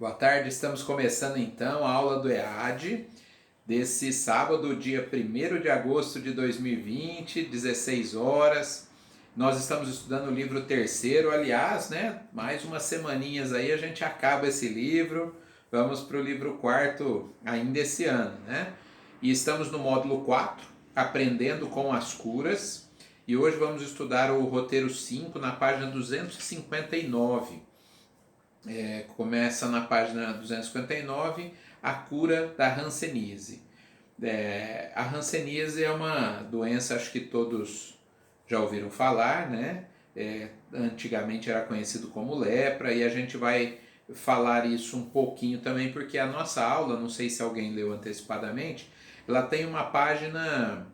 Boa tarde, estamos começando então a aula do EAD desse sábado, dia 1º de agosto de 2020, 16 horas. Nós estamos estudando o livro terceiro, aliás, né? Mais umas semaninhas aí a gente acaba esse livro. Vamos para o livro quarto ainda esse ano, né? E estamos no módulo 4, aprendendo com as curas. E hoje vamos estudar o roteiro 5 na página 259. Começa na página 259, a cura da hanseníase. A hanseníase é uma doença, acho que todos já ouviram falar, né? Antigamente era conhecido como lepra, e a gente vai falar isso um pouquinho também, porque a nossa aula, não sei se alguém leu antecipadamente, ela tem uma página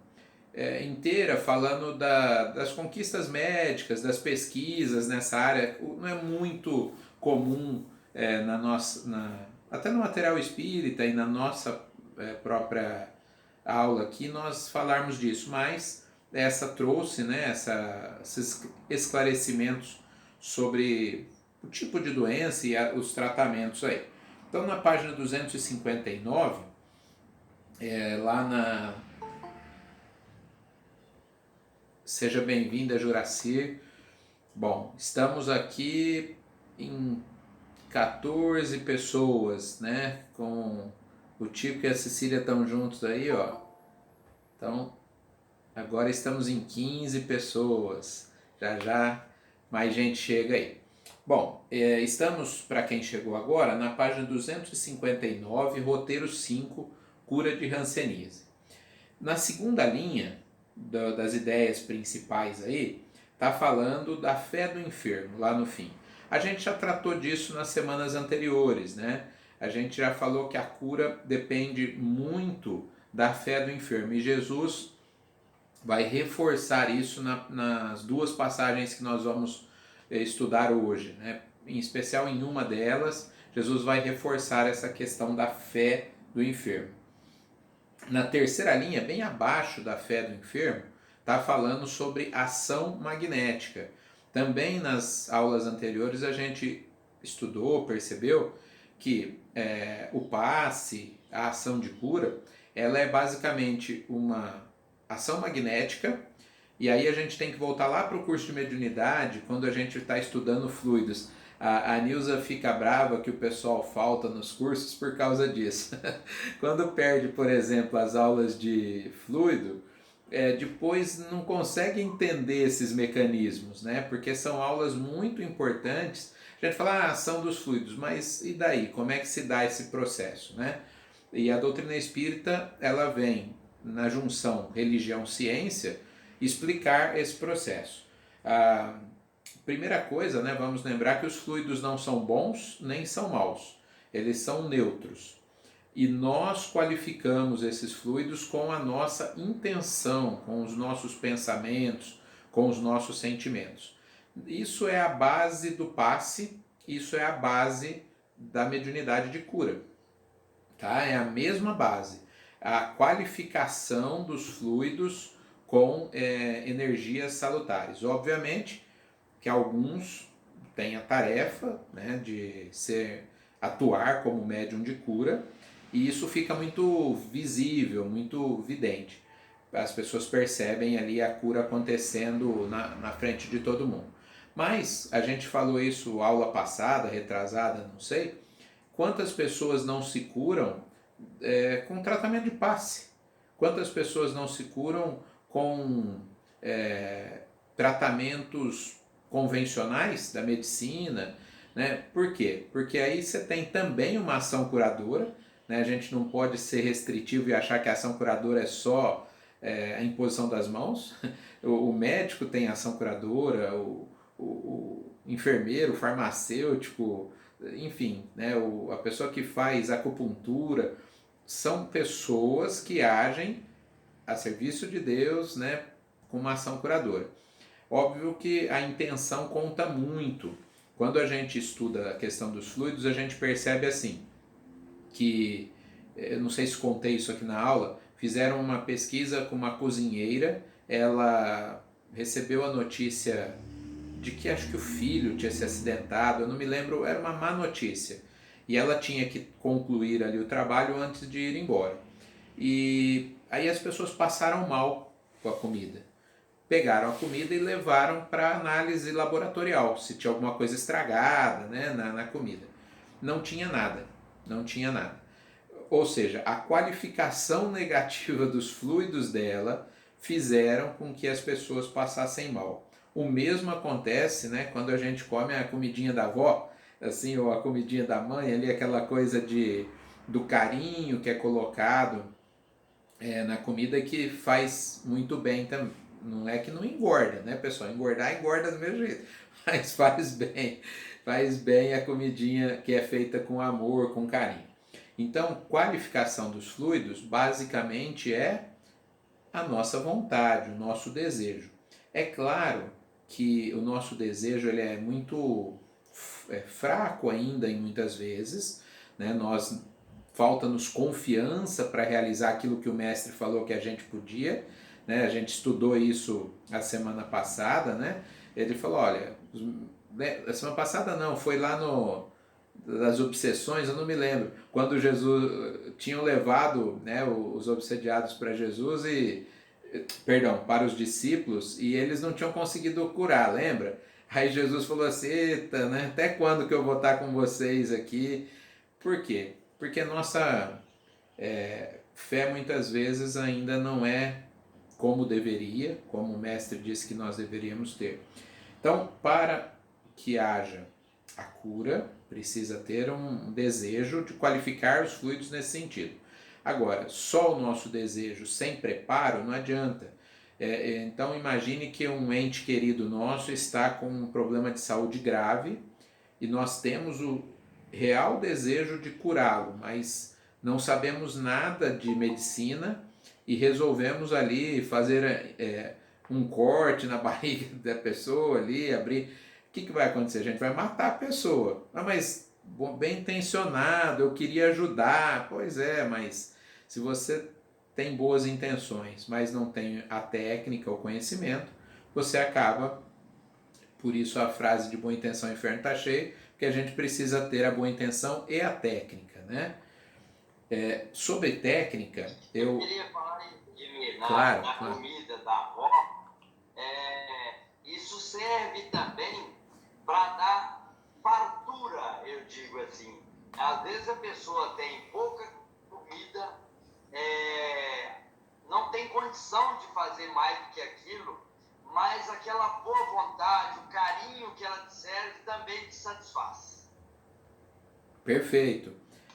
inteira falando das conquistas médicas, das pesquisas nessa área. Não é muito comum na nossa, até no material espírita e na nossa própria aula aqui nós falarmos disso, mas essa trouxe, né, esses esclarecimentos sobre o tipo de doença e os tratamentos aí. Então na página 259, lá na Seja bem-vinda, Juracir. Bom, estamos aqui em 14 pessoas, né? Com o Tico e a Cecília estão juntos aí, ó. Então, agora estamos em 15 pessoas. Já já mais gente chega aí. Bom, estamos, para quem chegou agora, na página 259, roteiro 5, cura de hanseníase. Na segunda linha das ideias principais aí, tá falando da fé do enfermo, lá no fim. A gente já tratou disso nas semanas anteriores, né? A gente já falou que a cura depende muito da fé do enfermo, e Jesus vai reforçar isso nas duas passagens que nós vamos estudar hoje, né? Em especial em uma delas, Jesus vai reforçar essa questão da fé do enfermo. Na terceira linha, bem abaixo da fé do enfermo, está falando sobre ação magnética. Também nas aulas anteriores a gente estudou, percebeu que o passe, a ação de cura, ela é basicamente uma ação magnética. E aí a gente tem que voltar lá para o curso de mediunidade, quando a gente está estudando fluidos. A Nilza fica brava que o pessoal falta nos cursos por causa disso. Quando perde, por exemplo, as aulas de fluido, depois não consegue entender esses mecanismos, né? Porque são aulas muito importantes. A gente fala a ação dos fluidos, mas e daí? Como é que se dá esse processo, né? E a doutrina espírita, ela vem na junção religião-ciência explicar esse processo. A primeira coisa, né, vamos lembrar que os fluidos não são bons nem são maus, eles são neutros. E nós qualificamos esses fluidos com a nossa intenção, com os nossos pensamentos, com os nossos sentimentos. Isso é a base do passe, isso é a base da mediunidade de cura. Tá? É a mesma base. A qualificação dos fluidos com energias salutares. Obviamente que alguns têm a tarefa, né, de atuar como médium de cura, e isso fica muito visível, muito vidente. As pessoas percebem ali a cura acontecendo na frente de todo mundo. Mas a gente falou isso aula passada, retrasada, não sei. Quantas pessoas não se curam com tratamento de passe? Quantas pessoas não se curam com tratamentos convencionais da medicina, né? Por quê? Porque aí você tem também uma ação curadora, né? A gente não pode ser restritivo e achar que a ação curadora é só a imposição das mãos. O médico tem ação curadora, o enfermeiro, o farmacêutico, enfim, né? A pessoa que faz acupuntura, são pessoas que agem a serviço de Deus, né, com uma ação curadora. Óbvio que a intenção conta muito. Quando a gente estuda a questão dos fluidos, a gente percebe assim, que, eu não sei se contei isso aqui na aula, fizeram uma pesquisa com uma cozinheira, ela recebeu a notícia de que acho que o filho tinha se acidentado, eu não me lembro, era uma má notícia. e ela tinha que concluir ali o trabalho antes de ir embora. E aí as pessoas passaram mal com a comida. Pegaram a comida e levaram para análise laboratorial, se tinha alguma coisa estragada, né, na comida. Não tinha nada, não tinha nada. Ou seja, a qualificação negativa dos fluidos dela fizeram com que as pessoas passassem mal. O mesmo acontece, né, quando a gente come a comidinha da avó, assim, ou a comidinha da mãe, ali aquela coisa do carinho que é colocado na comida que faz muito bem também. Não é que não engorda, né, pessoal? Engorda do mesmo jeito, mas faz bem a comidinha que é feita com amor, com carinho. Então, qualificação dos fluidos basicamente é a nossa vontade, o nosso desejo. É claro que o nosso desejo ele é muito fraco ainda em muitas vezes, né? Falta-nos confiança para realizar aquilo que o mestre falou que a gente podia, né? A gente estudou isso a semana passada, né? Ele falou, olha, a semana passada não, foi lá das obsessões, eu não me lembro, quando Jesus tinham levado, né, os obsediados para Jesus perdão, para os discípulos, e eles não tinham conseguido curar, lembra? Aí Jesus falou assim, eita, né, até quando que eu vou estar com vocês aqui? Por quê? Porque nossa fé muitas vezes ainda não é como deveria, como o mestre disse que nós deveríamos ter. Então, para que haja a cura, precisa ter um desejo de qualificar os fluidos nesse sentido. Agora, só o nosso desejo sem preparo não adianta. Então, imagine que um ente querido nosso está com um problema de saúde grave e nós temos o real desejo de curá-lo, mas não sabemos nada de medicina e resolvemos ali fazer um corte na barriga da pessoa ali, abrir. O que vai acontecer? A gente vai matar a pessoa. Ah, mas bem intencionado, eu queria ajudar. Pois é, mas se você tem boas intenções, mas não tem a técnica, o conhecimento, você acaba, por isso a frase de boa intenção, o inferno está cheio, porque a gente precisa ter a boa intenção e a técnica, né? Sobre técnica, eu queria falar de claro, na claro. comida da avó, isso serve também para dar fartura, eu digo assim. Às vezes a pessoa tem pouca comida, não tem condição de fazer mais do que aquilo, mas aquela boa vontade, o carinho que ela te serve também te satisfaz. Perfeito.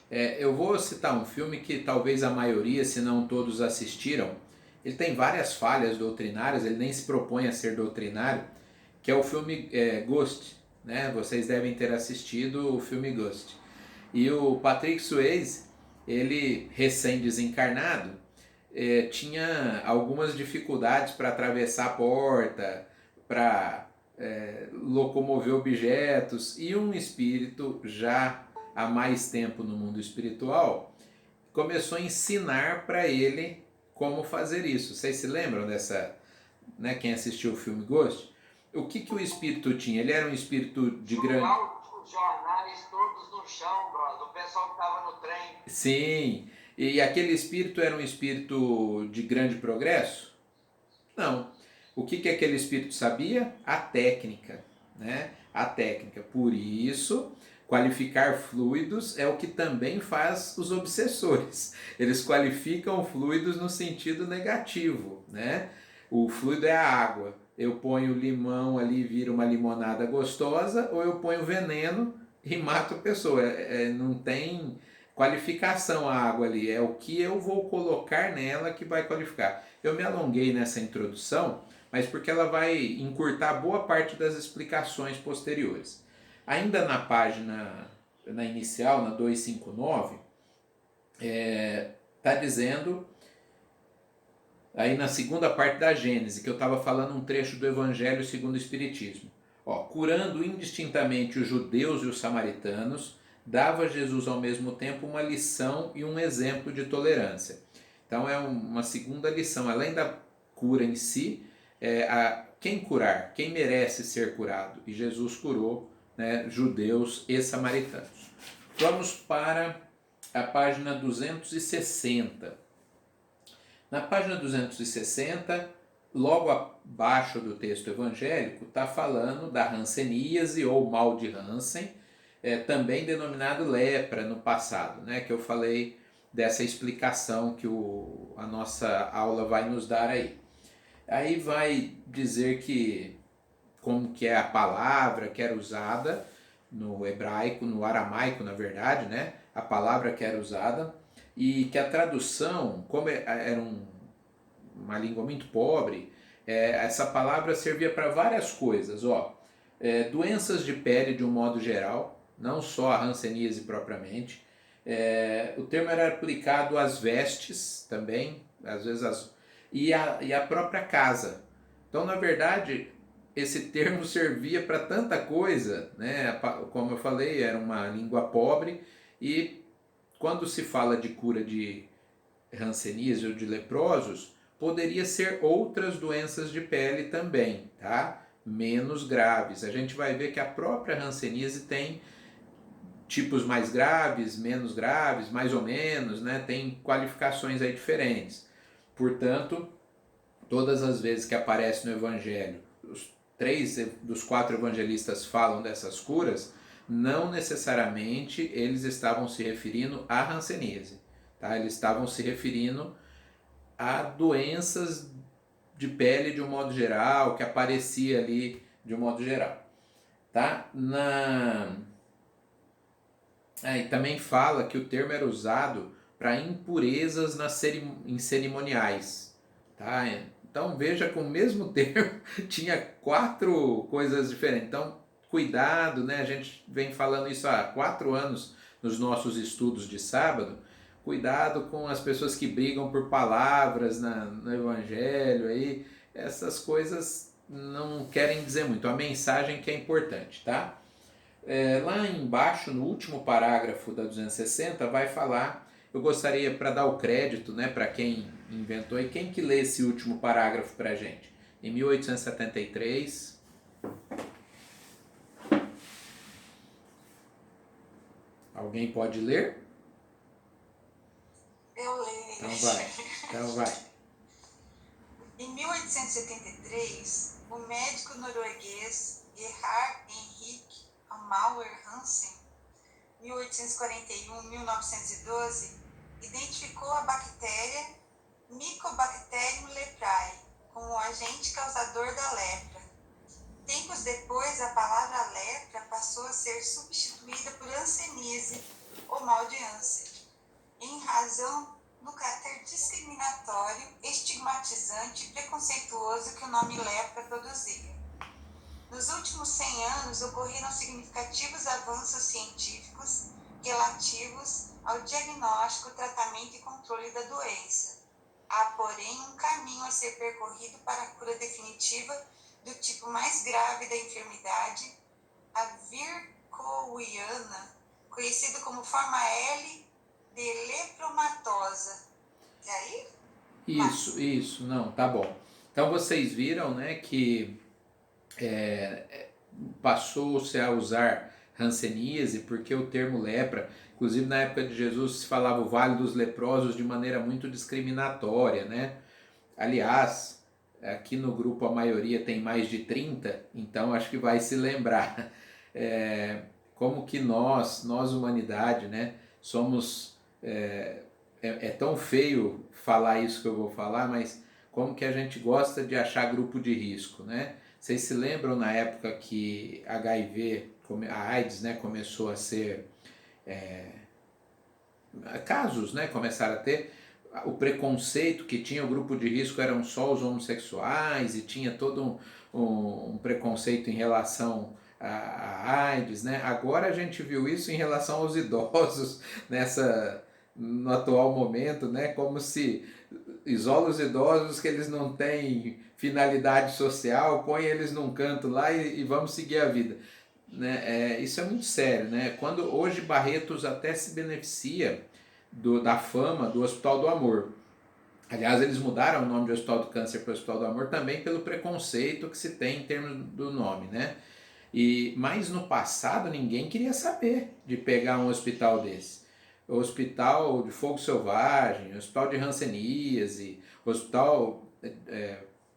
Eu vou citar um filme que talvez a maioria, se não todos, assistiram. Ele tem várias falhas doutrinárias, ele nem se propõe a ser doutrinário, que é o filme Ghost. Né? Vocês devem ter assistido o filme Ghost. E o Patrick Swayze, ele recém-desencarnado, tinha algumas dificuldades para atravessar a porta, para locomover objetos, e um espírito já há mais tempo no mundo espiritual começou a ensinar para ele como fazer isso. Vocês se lembram dessa, né, quem assistiu o filme Ghost? O que o espírito tinha? Ele era um espírito de grande... Os jornais todos no chão, brother. O pessoal que estava no trem. Sim, e aquele espírito era um espírito de grande progresso? Não. O que aquele espírito sabia? A técnica, né? A técnica. Por isso, qualificar fluidos é o que também faz os obsessores. Eles qualificam fluidos no sentido negativo, né? O fluido é a água. Eu ponho limão ali e vira uma limonada gostosa, ou eu ponho veneno e mato a pessoa. Não tem qualificação a água ali, é o que eu vou colocar nela que vai qualificar. Eu me alonguei nessa introdução, mas porque ela vai encurtar boa parte das explicações posteriores. Ainda na página, na inicial, na 259, está dizendo, aí na segunda parte da Gênese, que eu estava falando um trecho do Evangelho segundo o Espiritismo. Curando indistintamente os judeus e os samaritanos, dava Jesus ao mesmo tempo uma lição e um exemplo de tolerância. Então é uma segunda lição, além da cura em si, quem curar, quem merece ser curado. E Jesus curou, né, judeus e samaritanos. Vamos para a página 260. Na página 260, logo abaixo do texto evangélico, está falando da hanseníase ou mal de Hansen, também denominado lepra no passado, né? Que eu falei dessa explicação que a nossa aula vai nos dar aí. Aí vai dizer que como que é a palavra que era usada no hebraico, no aramaico, na verdade, né? A palavra que era usada, e que a tradução, como era uma língua muito pobre, essa palavra servia para várias coisas, ó. Doenças de pele de um modo geral, não só a hanseníase propriamente. O termo era aplicado às vestes também, às vezes e a própria casa. Então, na verdade, esse termo servia para tanta coisa, né? Como eu falei, era uma língua pobre, e quando se fala de cura de hanseníase ou de leprosos, poderia ser outras doenças de pele também, tá? Menos graves. A gente vai ver que a própria hanseníase tem tipos mais graves, menos graves, mais ou menos, né? Tem qualificações aí diferentes. Portanto, todas as vezes que aparece no Evangelho, os 3 dos 4 evangelistas falam dessas curas, não necessariamente eles estavam se referindo à hanseníase, tá? Eles estavam se referindo a doenças de pele de um modo geral, que aparecia ali de um modo geral, tá? E também fala que o termo era usado para impurezas em cerimoniais, tá? Então veja que o mesmo termo tinha 4 coisas diferentes. Então cuidado, né? A gente vem falando isso há 4 anos nos nossos estudos de sábado. Cuidado com as pessoas que brigam por palavras no Evangelho aí. Essas coisas não querem dizer muito. A mensagem que é importante, tá? Lá embaixo, no último parágrafo da 260, vai falar, eu gostaria para dar o crédito, né, para quem inventou, e quem que lê esse último parágrafo para a gente? Em 1873... Alguém pode ler? Eu leio. Então vai. Em 1873, o médico norueguês Gerhard Henrik Mauer Hansen, 1841-1912, identificou a bactéria Mycobacterium leprae como o agente causador da lepra. Tempos depois, a palavra lepra passou a ser substituída por hanseníase, ou mal de Hansen, em razão do caráter discriminatório, estigmatizante e preconceituoso que o nome lepra produzia. Nos últimos 100 anos, ocorreram significativos avanços científicos relativos ao diagnóstico, tratamento e controle da doença. Há, porém, um caminho a ser percorrido para a cura definitiva do tipo mais grave da enfermidade, a virchowiana, conhecido como forma L de lepromatosa. E aí? Isso, não, tá bom. Então vocês viram, né, que passou-se a usar hanseníase porque o termo lepra, inclusive na época de Jesus se falava o Vale dos Leprosos de maneira muito discriminatória, né? Aliás, aqui no grupo a maioria tem mais de 30, então acho que vai se lembrar como que nós humanidade, né, somos... É tão feio falar isso que eu vou falar, mas como que a gente gosta de achar grupo de risco, né? Vocês se lembram na época que HIV, a AIDS, né, começou a ser... casos, né, começaram a ter o preconceito que tinha, o grupo de risco eram só os homossexuais, e tinha todo um preconceito em relação a AIDS, né? Agora a gente viu isso em relação aos idosos no atual momento, né? Como se isola os idosos que eles não têm finalidade social, põe eles num canto lá e vamos seguir a vida. Né? Isso é muito sério, né? Quando hoje Barretos até se beneficia da fama do Hospital do Amor. Aliás, eles mudaram o nome do Hospital do Câncer para o Hospital do Amor também pelo preconceito que se tem em termos do nome, né? Mas no passado ninguém queria saber de pegar um hospital desse. O hospital de fogo selvagem, hospital de hanseníase, hospital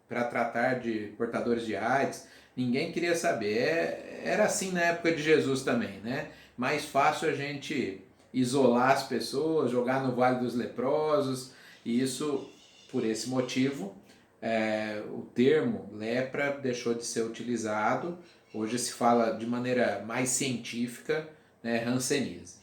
para tratar de portadores de AIDS, ninguém queria saber. Era assim na época de Jesus também, né? Mais fácil a gente isolar as pessoas, jogar no Vale dos Leprosos, e isso, por esse motivo, o termo lepra deixou de ser utilizado. Hoje se fala de maneira mais científica, né, hanseníase.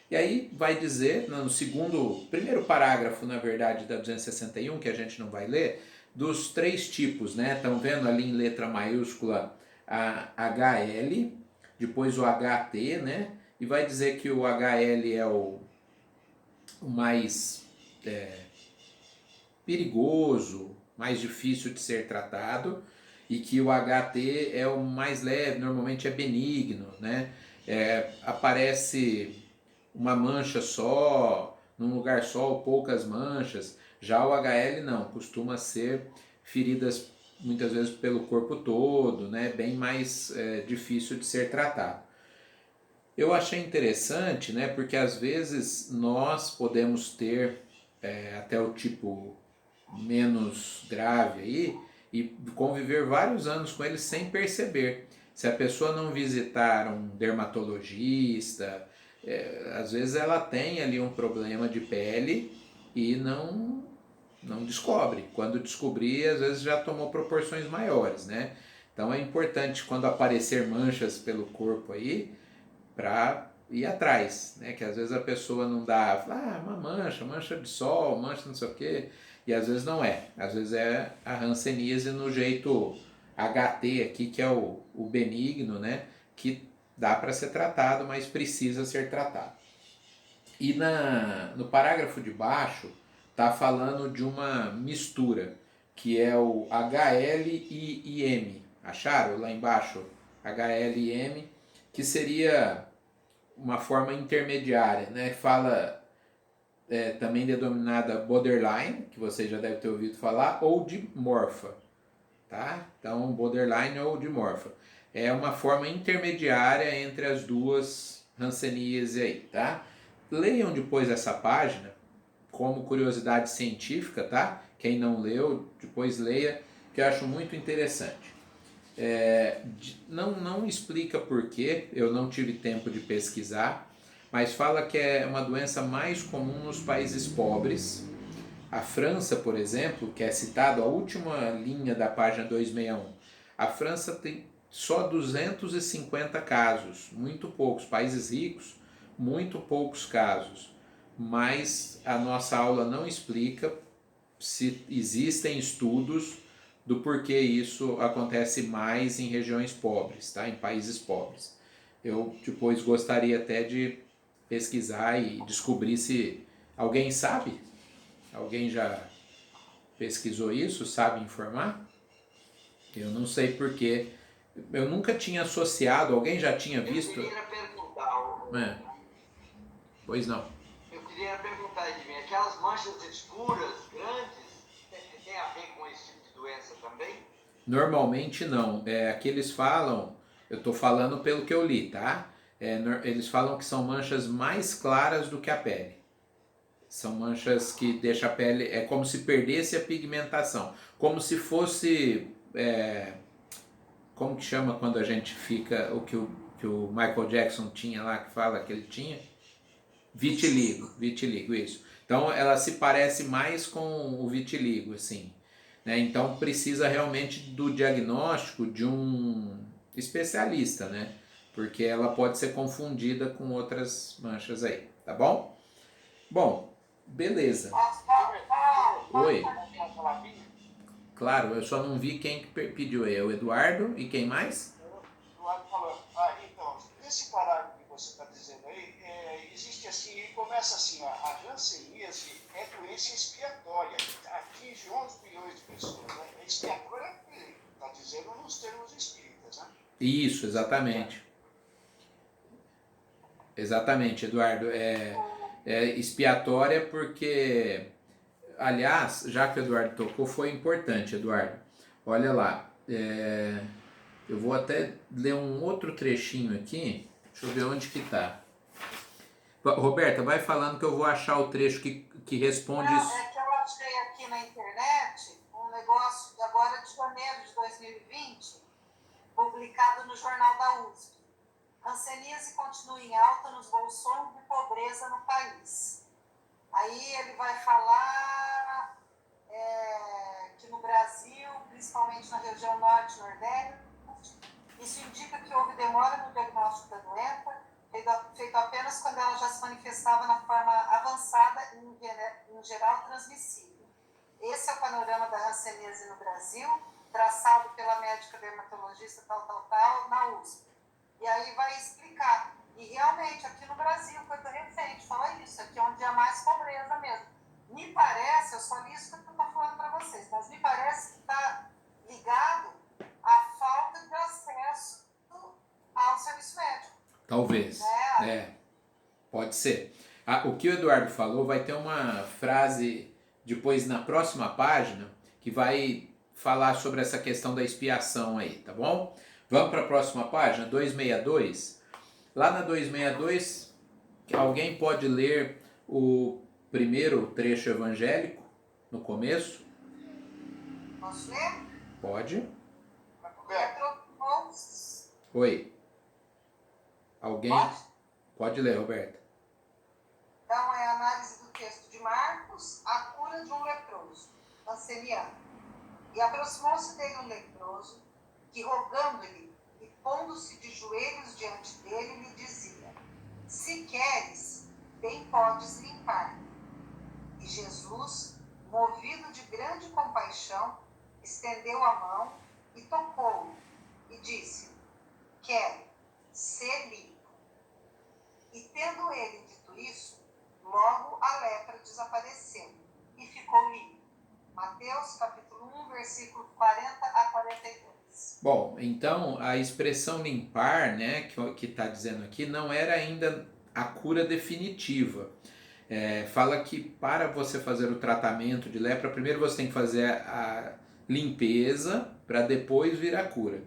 E aí vai dizer, no primeiro parágrafo, na verdade, da 261, que a gente não vai ler, dos 3 tipos, né? Estão vendo ali em letra maiúscula a HL, depois o HT, né? E vai dizer que o HL é o mais perigoso, mais difícil de ser tratado, e que o HT é o mais leve, normalmente é benigno, né? Aparece uma mancha só, num lugar só, ou poucas manchas. Já o HL não, costuma ser feridas muitas vezes pelo corpo todo, né? Bem mais difícil de ser tratado. Eu achei interessante, né? Porque às vezes nós podemos ter até o tipo menos grave aí e conviver vários anos com ele sem perceber. Se a pessoa não visitar um dermatologista, às vezes ela tem ali um problema de pele e não descobre. Quando descobrir, às vezes já tomou proporções maiores, né? Então é importante quando aparecer manchas pelo corpo aí, para ir atrás, né? Que às vezes a pessoa não dá, uma mancha de sol, mancha não sei o quê, e às vezes não é. Às vezes é a hanseníase no jeito HT aqui, que é o benigno, né? Que dá para ser tratado, mas precisa ser tratado. E no parágrafo de baixo está falando de uma mistura, que é o HL e IM. Acharam lá embaixo? HL e IM, que seria uma forma intermediária, né? Fala também denominada borderline, que você já deve ter ouvido falar, ou dimorfa, tá? Então, borderline ou dimorfa. É uma forma intermediária entre as duas hanseníase aí, tá? Leiam depois essa página como curiosidade científica, tá? Quem não leu, depois leia, que eu acho muito interessante. Não explica porquê, eu não tive tempo de pesquisar, mas fala que é uma doença mais comum nos países pobres. A França, por exemplo, que é citado a última linha da página 261, a França tem só 250 casos, muito poucos. Países ricos, muito poucos casos. Mas a nossa aula não explica se existem estudos do porquê isso acontece mais em regiões pobres, tá? Em países pobres. Eu depois gostaria até de pesquisar e descobrir se alguém sabe. Alguém já pesquisou isso? Sabe informar? Eu não sei porquê. Eu nunca tinha associado, alguém já tinha visto? Eu queria perguntar. Pois não. Eu queria perguntar, Edmir, aquelas manchas escuras, grandes, tem a ver com esse tipo de doença também? Normalmente não. Aqui eles falam, eu estou falando pelo que eu li, tá? Eles falam que são manchas mais claras do que a pele. São manchas que deixam a pele, é como se perdesse a pigmentação, como se fosse, como que chama quando a gente fica, o que o Michael Jackson tinha lá, que fala que ele tinha? Vitiligo, isso. Então ela se parece mais com o vitiligo, assim, né? Então precisa realmente do diagnóstico de um especialista, né? Porque ela pode ser confundida com outras manchas aí, tá bom? Bom, beleza. Oi. Claro, eu só não vi quem pediu aí. É o Eduardo e quem mais? Eduardo falando. Então, nesse parágrafo que você está dizendo aí, existe assim, começa assim, a hanseníase é doença expiatória, atinge 11 milhões de pessoas. Né? É expiatória, está dizendo nos termos espíritas, né? Isso, exatamente. Exatamente, Eduardo. Expiatória porque, aliás, já que o Eduardo tocou, foi importante, Eduardo. Olha lá, Eu vou até ler um outro trechinho aqui. Deixa eu ver onde que tá. Roberta, vai falando que eu vou achar o trecho que responde Não, isso. é que eu achei aqui na internet um negócio de agora de janeiro de 2020, publicado no Jornal da USP. Hanseníase continua em alta nos bolsões de pobreza no país. Aí ele vai falar que no Brasil, principalmente na região norte e nordeste, isso indica que houve demora no diagnóstico da doença, feito apenas quando ela já se manifestava na forma avançada e, em geral, transmissível. Esse é o panorama da hanseníase no Brasil, traçado pela médica dermatologista na USP. E aí vai explicar. E realmente, aqui no Brasil, coisa recente, fala isso, aqui é onde há mais pobreza mesmo. Me parece, eu só li isso que eu estou falando para vocês, mas me parece que está ligado à falta de acesso ao serviço médico. Talvez. Pode ser. O que o Eduardo falou vai ter uma frase depois na próxima página que vai falar sobre essa questão da expiação aí, tá bom? Vamos para a próxima página, 262. Lá na 262, alguém pode ler o primeiro trecho evangélico no começo? Posso ler? Pode. Roberto, Oi. Alguém? Pode ler, Roberta. Então, é a análise do texto de Marcos, a cura de um leproso, hanseniano. E aproximou-se dele um leproso, que rogando-lhe e pondo-se de joelhos diante dele, lhe dizia: se queres, bem podes limpar. E Jesus, movido de grande compaixão, estendeu a mão e tocou-o, e disse: quero, ser limpo. E tendo ele dito isso, logo a lepra desapareceu e ficou limpo. Mateus capítulo 1, versículo 40 a 42. Bom, então a expressão limpar, né, que está dizendo aqui, não era ainda a cura definitiva. Fala que para você fazer o tratamento de lepra, primeiro você tem que fazer a limpeza para depois vir a cura.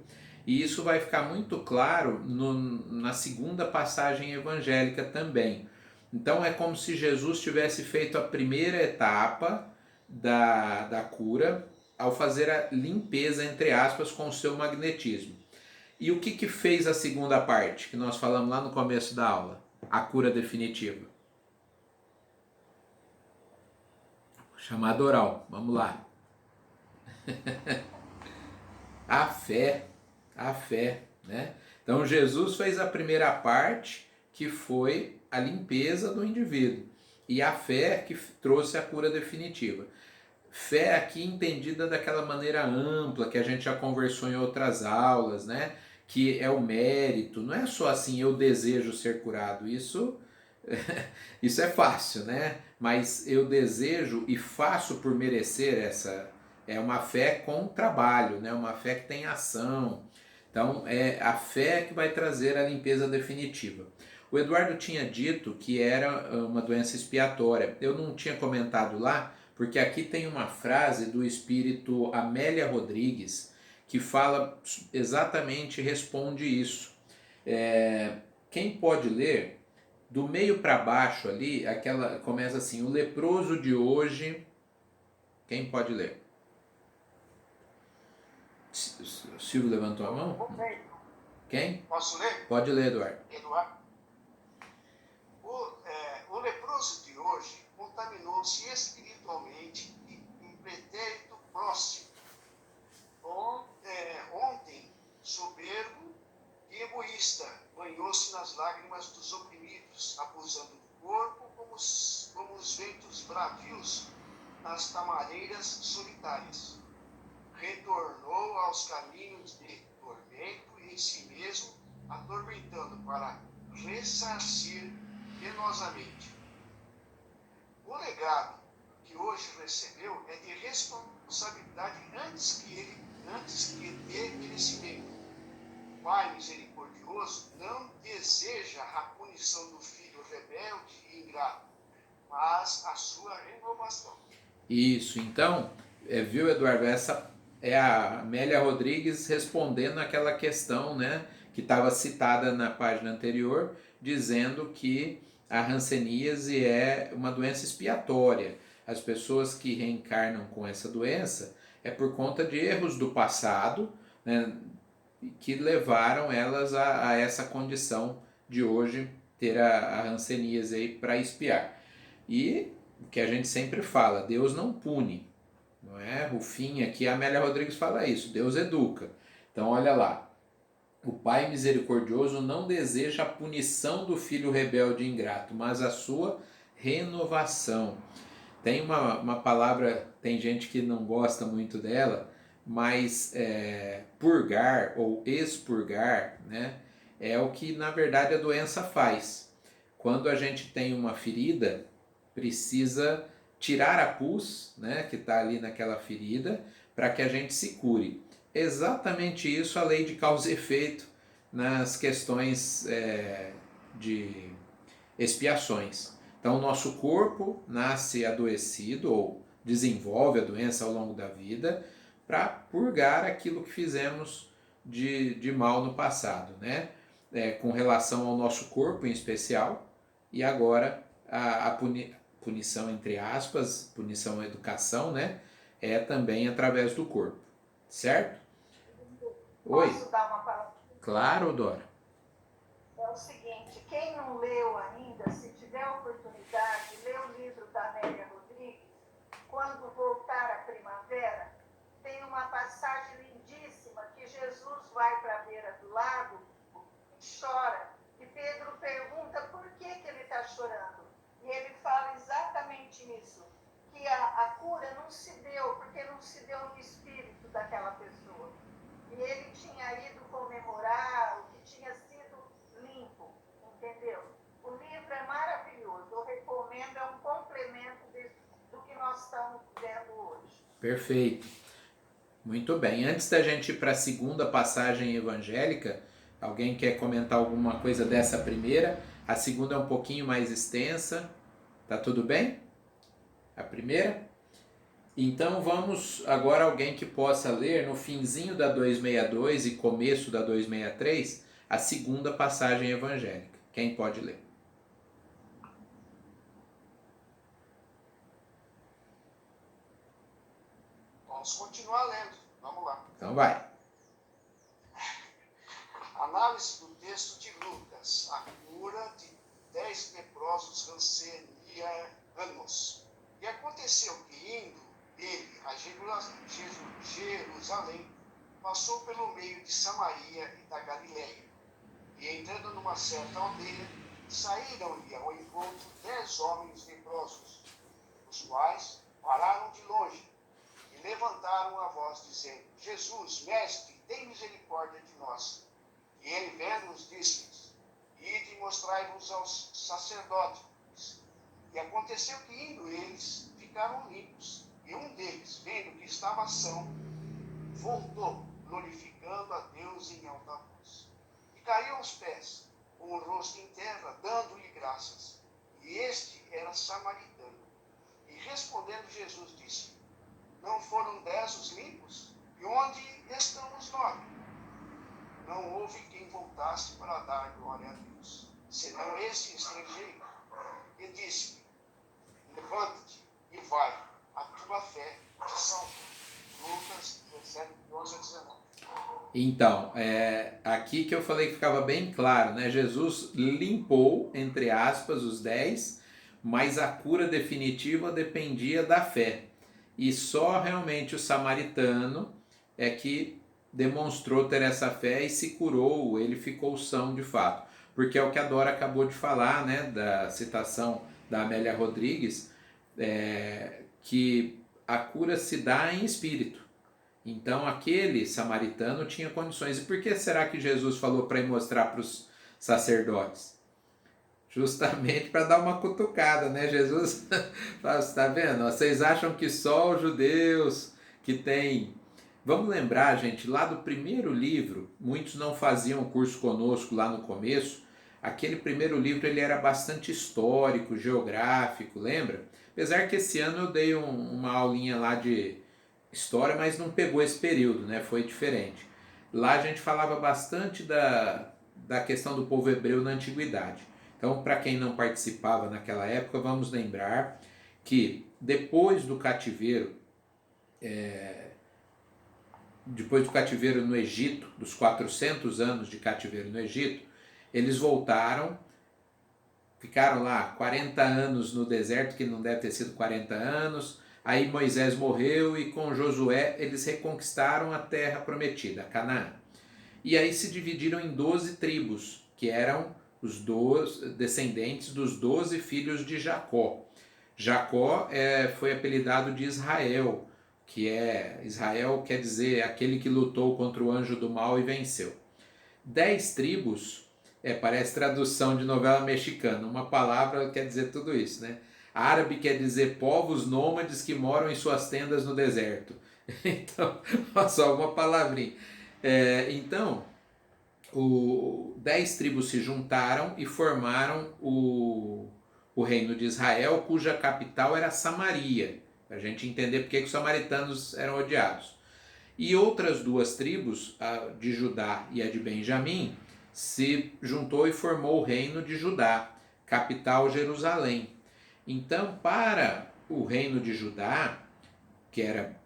E isso vai ficar muito claro na segunda passagem evangélica também. Então é como se Jesus tivesse feito a primeira etapa da cura ao fazer a limpeza, entre aspas, com o seu magnetismo. E o que fez a segunda parte, que nós falamos lá no começo da aula? A cura definitiva. Chamada oral, vamos lá. A fé, né? Então Jesus fez a primeira parte, que foi a limpeza do indivíduo, e a fé que trouxe a cura definitiva. Fé aqui entendida daquela maneira ampla, que a gente já conversou em outras aulas, né? Que é o mérito, não é só assim, eu desejo ser curado, isso é fácil, né? Mas eu desejo e faço por merecer essa. É uma fé com trabalho, né? Uma fé que tem ação. Então, é a fé que vai trazer a limpeza definitiva. O Eduardo tinha dito que era uma doença expiatória. Eu não tinha comentado lá, porque aqui tem uma frase do espírito Amélia Rodrigues que fala exatamente, responde isso. Quem pode ler? Do meio para baixo ali, aquela começa assim: o leproso de hoje. Quem pode ler? O Silvio levantou a mão? Quem? Posso ler? Pode ler, Eduardo. Eduardo. O leproso de hoje contaminou-se espiritualmente em pretérito próximo. Ontem, soberbo e egoísta, banhou-se nas lágrimas dos oprimidos, abusando do corpo como os ventos bravios nas tamareiras solitárias. Retornou aos caminhos de tormento e em si mesmo, atormentando para ressarcir penosamente. O legado que hoje recebeu é de responsabilidade antes que de merecimento. O Pai misericordioso não deseja a punição do filho rebelde e ingrato, mas a sua renovação. Isso, então, viu, Eduardo, essa é a Amélia Rodrigues respondendo aquela questão, né, que estava citada na página anterior, dizendo que a hanseníase é uma doença expiatória. As pessoas que reencarnam com essa doença é por conta de erros do passado, né, que levaram elas a essa condição de hoje ter a hanseníase aí para expiar. E o que a gente sempre fala, Deus não pune, não é? O fim aqui, a Amélia Rodrigues fala isso, Deus educa. Então olha lá, o Pai misericordioso não deseja a punição do filho rebelde e ingrato, mas a sua renovação. Tem uma palavra, tem gente que não gosta muito dela, mas purgar ou expurgar, né, é o que na verdade a doença faz. Quando a gente tem uma ferida, precisa tirar a pus, né, que está ali naquela ferida, para que a gente se cure. Exatamente isso a lei de causa e efeito nas questões de expiações. Então, o nosso corpo nasce adoecido ou desenvolve a doença ao longo da vida para purgar aquilo que fizemos de mal no passado, né? Com relação ao nosso corpo em especial, e agora a punição, entre aspas, punição educação, né? É também através do corpo, certo? Oi? Posso dar uma palavra? Claro, Dora. É o seguinte, quem não leu ainda, se tiver a oportunidade, lê o livro da Amélia Rodrigues, Quando Voltar a Primavera, tem uma passagem lindíssima que Jesus vai para a beira do lago e chora. E Pedro pergunta por que ele está chorando. E ele fala exatamente isso, que a cura não se deu, porque não se deu no espírito daquela pessoa. E ele tinha ido comemorar o que tinha sido limpo, entendeu? O livro é maravilhoso, eu recomendo, é um complemento do que nós estamos vendo hoje. Perfeito. Muito bem. Antes da gente ir para a segunda passagem evangélica, alguém quer comentar alguma coisa dessa primeira? A segunda é um pouquinho mais extensa. Tá tudo bem? A primeira? Então vamos agora alguém que possa ler no finzinho da 262 e começo da 263 a segunda passagem evangélica. Quem pode ler? Vamos continuar lendo. Vamos lá. Então vai. Análise do texto de Lucas. A cura de 10 leprosos rancenianos. E aconteceu que, indo ele a Jerusalém, passou pelo meio de Samaria e da Galileia. E entrando numa certa aldeia, saíram-lhe ao encontro 10 homens leprosos, os quais pararam de longe e levantaram a voz, dizendo: Jesus, mestre, tem misericórdia de nós. E ele, vendo-os, disse-lhes: ide e mostrai-vos aos sacerdotes. E aconteceu que, indo eles, ficaram limpos. E um deles, vendo que estava são, voltou, glorificando a Deus em alta voz. E caiu aos pés, com o rosto em terra, dando-lhe graças. E este era samaritano. E respondendo Jesus, disse: não foram 10 os limpos? E onde estão os 9? Não houve quem voltasse para dar glória a Deus, senão esse estrangeiro. E disse-lhe: levanta-te e vai, a tua fé te salvou. Lucas 17, 12 a 19. Então, aqui que eu falei que ficava bem claro, né? Jesus limpou, entre aspas, os 10, mas a cura definitiva dependia da fé. E só realmente o samaritano é que demonstrou ter essa fé e se curou, ele ficou são de fato. Porque é o que a Dora acabou de falar, né? Da citação da Amélia Rodrigues, que a cura se dá em espírito. Então aquele samaritano tinha condições. E por que será que Jesus falou para ir mostrar para os sacerdotes? Justamente para dar uma cutucada, né? Jesus fala, está vendo? Vocês acham que só os judeus que têm... Vamos lembrar, gente, lá do primeiro livro, muitos não faziam curso conosco lá no começo. Aquele primeiro livro ele era bastante histórico, geográfico, lembra? Apesar que esse ano eu dei uma aulinha lá de história, mas não pegou esse período, né? Foi diferente. Lá a gente falava bastante da questão do povo hebreu na antiguidade. Então, para quem não participava naquela época, vamos lembrar que depois do cativeiro no Egito, dos 400 anos de cativeiro no Egito, eles voltaram, ficaram lá 40 anos no deserto, que não deve ter sido 40 anos, aí Moisés morreu e com Josué eles reconquistaram a terra prometida, Canaã. E aí se dividiram em 12 tribos, que eram os 12 descendentes dos 12 filhos de Jacó. Jacó foi apelidado de Israel, Israel quer dizer aquele que lutou contra o anjo do mal e venceu. 10 tribos, parece tradução de novela mexicana, uma palavra quer dizer tudo isso, né? Árabe quer dizer povos nômades que moram em suas tendas no deserto. Então, só uma palavrinha. Então, 10 tribos se juntaram e formaram o reino de Israel, cuja capital era Samaria, para a gente entender porque que os samaritanos eram odiados. E outras 2 tribos, a de Judá e a de Benjamim, se juntou e formou o reino de Judá, capital Jerusalém. Então, para o reino de Judá, que era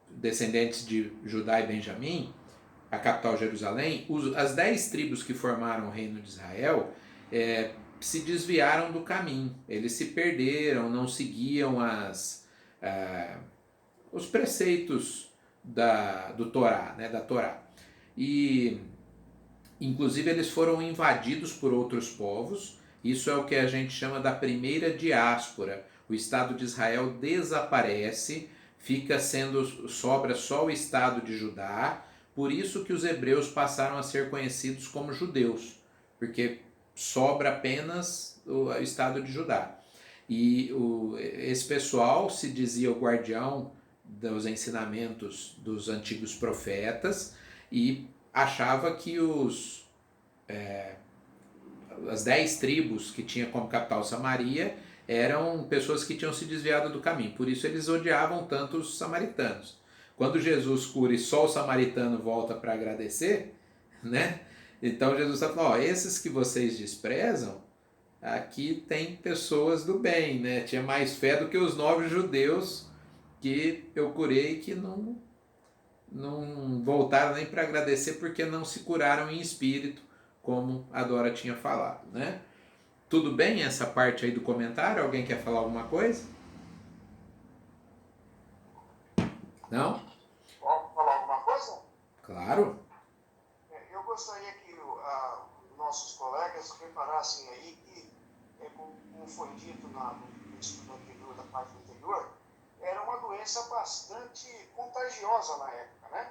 descendentes de Judá e Benjamim, a capital Jerusalém, as 10 tribos que formaram o reino de Israel se desviaram do caminho. Eles se perderam, não seguiam os preceitos do Torá, né, da Torá. E, inclusive, eles foram invadidos por outros povos. Isso é o que a gente chama da primeira diáspora. O Estado de Israel desaparece, sobra só o Estado de Judá. Por isso que os hebreus passaram a ser conhecidos como judeus, porque sobra apenas o Estado de Judá. E esse pessoal se dizia o guardião dos ensinamentos dos antigos profetas e achava que as 10 tribos que tinha como capital Samaria eram pessoas que tinham se desviado do caminho. Por isso eles odiavam tanto os samaritanos. Quando Jesus cura e só o samaritano volta para agradecer, né? Então Jesus está falando, esses que vocês desprezam, aqui tem pessoas do bem, né? Tinha mais fé do que os 9 judeus que eu curei, que não voltaram nem para agradecer porque não se curaram em espírito, como a Dora tinha falado, né? Tudo bem essa parte aí do comentário? Alguém quer falar alguma coisa? Não? Posso falar alguma coisa? Claro. Eu gostaria que nossos colegas reparassem aí que, como foi dito no estudo anterior, da parte anterior, era uma doença bastante contagiosa na época, né?